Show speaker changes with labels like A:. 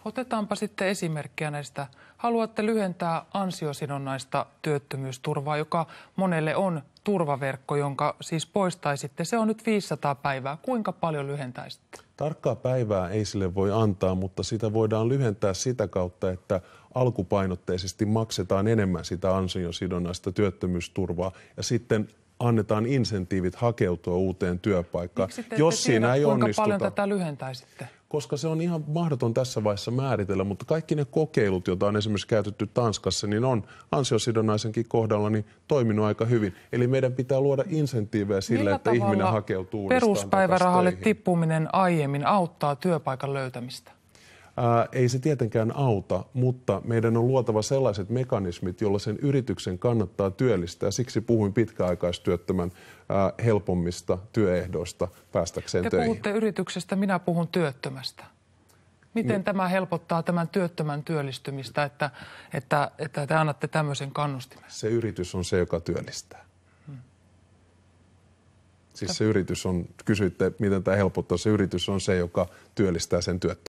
A: Otetaanpa sitten esimerkkiä näistä. Haluatte lyhentää ansiosidonnaista työttömyysturvaa, joka monelle on turvaverkko, jonka siis poistaisitte. Se on nyt 500 päivää. Kuinka paljon lyhentäisitte?
B: Tarkkaa päivää ei sille voi antaa, mutta sitä voidaan lyhentää sitä kautta, että alkupainotteisesti maksetaan enemmän sitä ansiosidonnaista työttömyysturvaa ja sitten annetaan insentiivit hakeutua uuteen työpaikkaan.
A: Miksi te
B: jos siinä ei
A: kuinka
B: onnistuta,
A: paljon tätä lyhentäisitte?
B: Koska se on ihan mahdoton tässä vaiheessa määritellä, mutta kaikki ne kokeilut, joita on esimerkiksi käytetty Tanskassa, niin on ansiosidonnaisenkin kohdalla niin toiminut aika hyvin. Eli meidän pitää luoda insentiivejä sille, että ihminen hakeutuu uudestaan
A: peruspäivärahalle tippuminen aiemmin auttaa työpaikan löytämistä?
B: Ei se tietenkään auta, mutta meidän on luotava sellaiset mekanismit, joilla sen yrityksen kannattaa työllistää. Siksi puhuin pitkäaikaistyöttömän helpommista työehdoista päästäkseen töihin.
A: Te puhutte yrityksestä, minä puhun työttömästä. Miten tämä helpottaa tämän työttömän työllistymistä, että te annatte tämmöisen kannustimen?
B: Se yritys on se, joka työllistää. Siis se yritys on, kysyitte, miten tämä helpottaa, se yritys on se, joka työllistää sen työttömän.